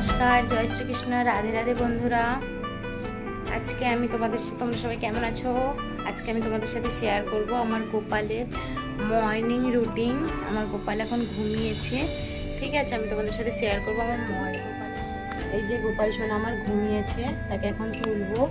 নমস্কার, জয় শ্রীকৃষ্ণ, রাধে রাধে বন্ধুরা। আজকে আমি তোমরা সবাই কেমন আছো? আজকে আমি তোমাদের সাথে শেয়ার করব আমার গোপালের মর্নিং রুটিন। আমার গোপাল এখন ঘুমিয়েছে, ঠিক আছে? আমি তোমাদের সাথে শেয়ার করব আমার গোপাল। এই যে গোপাল সোনা আমার ঘুমিয়েছে, তাকে এখন তুলবো।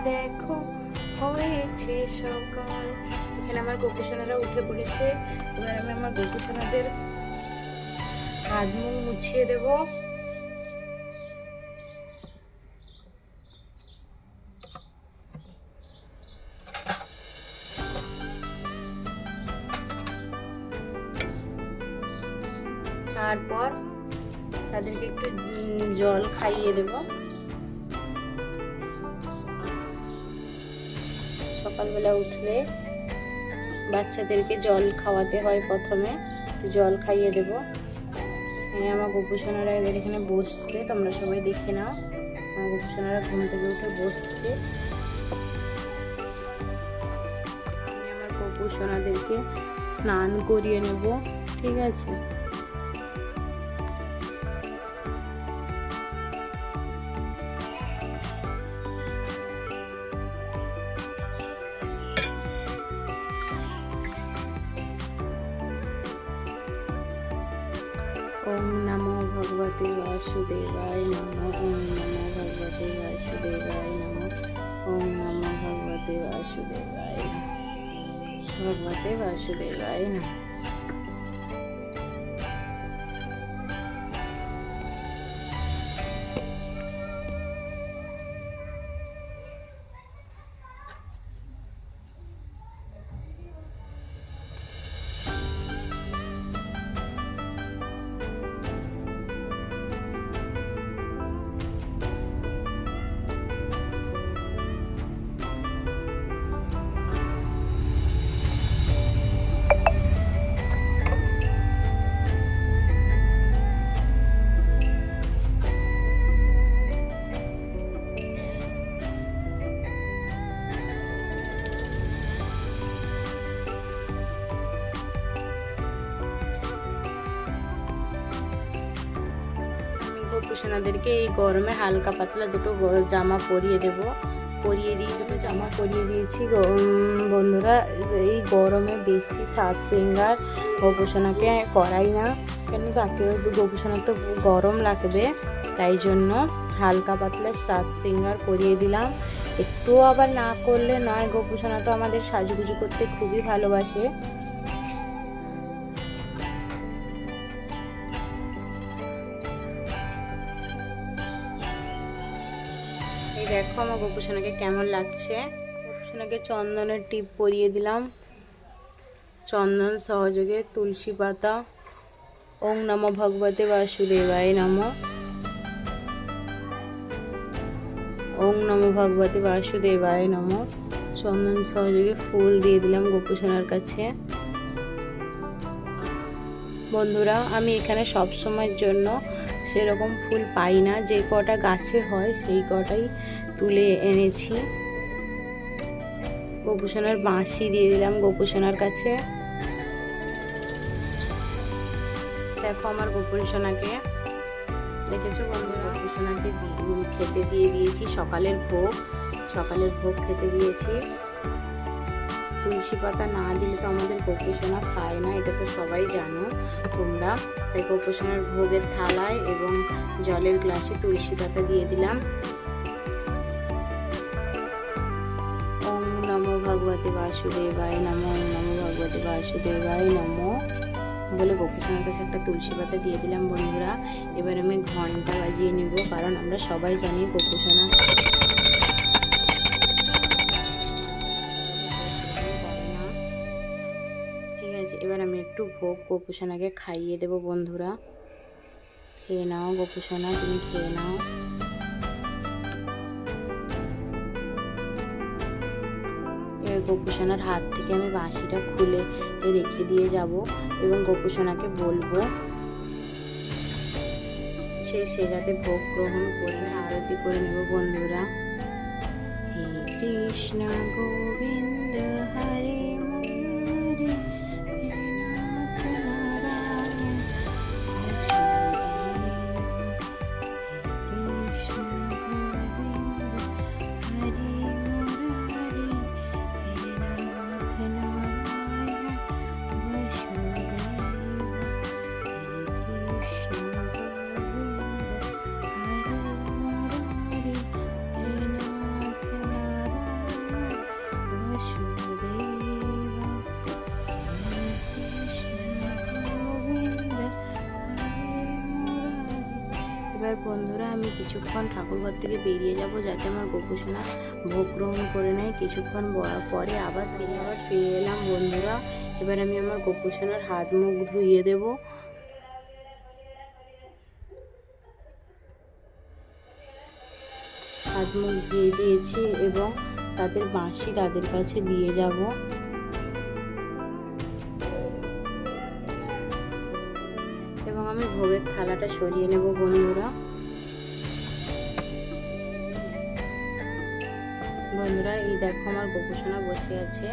দেখো হয়েছে সকাল। এখানে আমার গোপুসোনারা উঠে পড়েছে। এবার আমি আমার গোপুসোনাদের হাত মুখ মুছিয়ে দেব। তারপর তাদেরকে একটু জল খাইয়ে দেব। সকালবেলা উঠলে বাচ্চাদেরকে জল খাওয়াতে হয়, প্রথমে জল খাইয়ে দেব। আমার গোপুসোনারা এবার এখানে বসছে, তোমরা সবাই দেখে নাও। আমার গোপুসোনারা ঘুম থেকে উঠে বসছে। আমি আমার গোপুসোনাদেরকে স্নান করিয়ে নেব, ঠিক আছে? ओम नमो भगवते वासुदेवाय नमः। ओम नमो भगवते वासुदेवाय नमः। ओम नमो भगवते वासुदेवाय भगवते वासुदेवाय नमः। গোপুসোনাদেরকে এই গরমে হালকা পাতলা দুটো জামা পরিয়ে দেব। পরিয়ে দিয়ে দুটো জামা পরিয়ে দিয়েছি বন্ধুরা। এই গরমে বেশি সাজ সিঙ্গার গোপুসোনাকে করাই না, কেন তাকেও গোপুসোনা তো গরম লাগবে, তাই জন্য হালকা পাতলা সাজ সিঙ্গার করিয়ে দিলাম। একটু আবার না করলে নয়, গোপুসোনা তো আমাদের সাজুগুজু করতে খুবই ভালোবাসে। এই দেখো আমার গোপুসোনাকে কেমন লাগছে। গোপুসোনাকে চন্দনের টিপ পরিয়ে দিলাম, চন্দন সহযোগে তুলসী পাতা। ওম নমো ভগবতে বাসুদেবায় নমঃ। ওম নমো ভগবতে বাসুদেবায় নমঃ। চন্দন সহযোগে ফুল দিয়ে দিলাম গোপুসোনার কাছে। বন্ধুরা, আমি এখানে সব সময়ের জন্য সেরকম ফুল পাই না, যে কটা গাছে হয় সেই কটাই তুলে এনেছি। গোপুসোনার বাঁশি দিয়ে দিলাম গোপুসোনার কাছে। দেখো আমার গোপুসোনাকে, দেখেছো বন্ধুরা? গোপুসোনাকে খেতে দিয়ে দিয়েছি সকালের ভোগ খেতে দিয়েছি। তুলসী পাতা না দিলে তো আমাদের গোপুসোনা খায় না, এটা তো সবাই জানো তোমরা। তাই গোপুসোনার ভোগের থালায় এবং জলের গ্লাসে তুলসী পাতা দিয়ে দিলাম। ওম নমো ভগবতে বাসুদেবায় নমঃ। ওম নমো ভগবতে বাসুদেবায় নমঃ বলে গোপুসোনার কাছে একটা তুলসী পাতা দিয়ে দিলাম বন্ধুরা। এবার আমি ঘন্টা বাজিয়ে নেব, কারণ আমরা সবাই জানি গোপুসোনা এবার আমি একটু ভোগ গোপুসোনাকে খাইয়ে দেবো বন্ধুরা। খেয়ে নাও গোপুসোনা, তুমি খেয়ে নাও। এবার গোপুসোনার হাত থেকে আমি বাঁশিটা খুলে রেখে দিয়ে যাব এবং গোপুসোনাকে বলবো সে যাতে ভোগ গ্রহণ করে আরতি করে নেব বন্ধুরা। হে কৃষ্ণ গোবিন্দ হরে মুরারি, হে নাথ নারায়ণ এবার বন্ধুরা আমি কিছুক্ষণ ঠাকুরঘর থেকে বেরিয়ে যাব যাতে আমার গোপুসোনা ভোগ গ্রহণ করে নেয়। কিছুক্ষণ পরে আবার ফিরে এলাম বন্ধুরা। এবার আমি আমার গোপুসোনার হাত মুখ ধুইয়ে দেব। হাত মুখ ধুয়ে দিয়েছি এবং তাদের বাঁশি তাদের কাছে দিয়ে যাব। এবং আমি ভোগের থালাটা সরিয়ে নেব বন্ধুরা। এই দেখো আমার গোপুসোনা বসে আছে।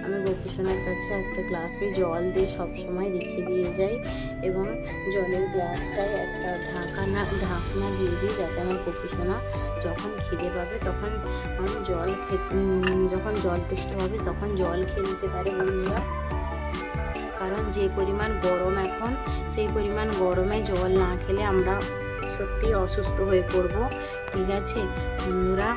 আমি গোপুসোনার কাছে একটা গ্লাসে জল দিয়ে সবসময় রেখে দিয়ে যাই এবং জলের গ্লাসটায় একটা ঢাকনা দিয়ে দিই যাতে আমার গোপুসোনা যখন খিদে পাবে তখন যখন জল তেষ্টা হবে তখন জল খেয়ে নিতে পারে বন্ধুরা। কারণ যে পরিমাণ গরম এখন, সেই পরিমাণ গরমে জল না খেলে আমরা সত্যি অসুস্থ হয়ে পড়ব। ঠিক আছে বন্ধুরা,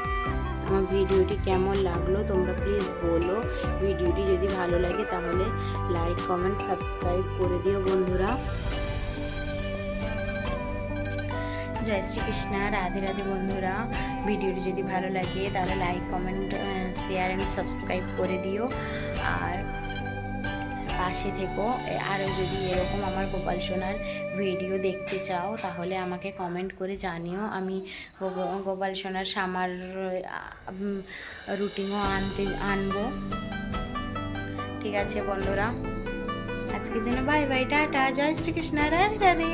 আমার ভিডিওটি কেমন লাগলো তোমরা প্লিজ বলো। ভিডিওটি যদি ভালো লাগে তাহলে লাইক কমেন্ট সাবস্ক্রাইব করে দিও বন্ধুরা। জয় শ্রীকৃষ্ণ, রাধে রাধে বন্ধুরা। ভিডিওটি যদি ভালো লাগে তাহলে like comment share and subscribe করে দিও আর পাশে থেকো। আরও যদি এরকম আমার গোপাল সোনার ভিডিও দেখতে চাও তাহলে আমাকে কমেন্ট করে জানিও। আমি গোপাল সোনার সামার রুটিনও আনবো। ঠিক আছে বন্ধুরা, আজকের জন্য বাই বাই, টাটা, জয় শ্রীকৃষ্ণ, রাধে রাধে।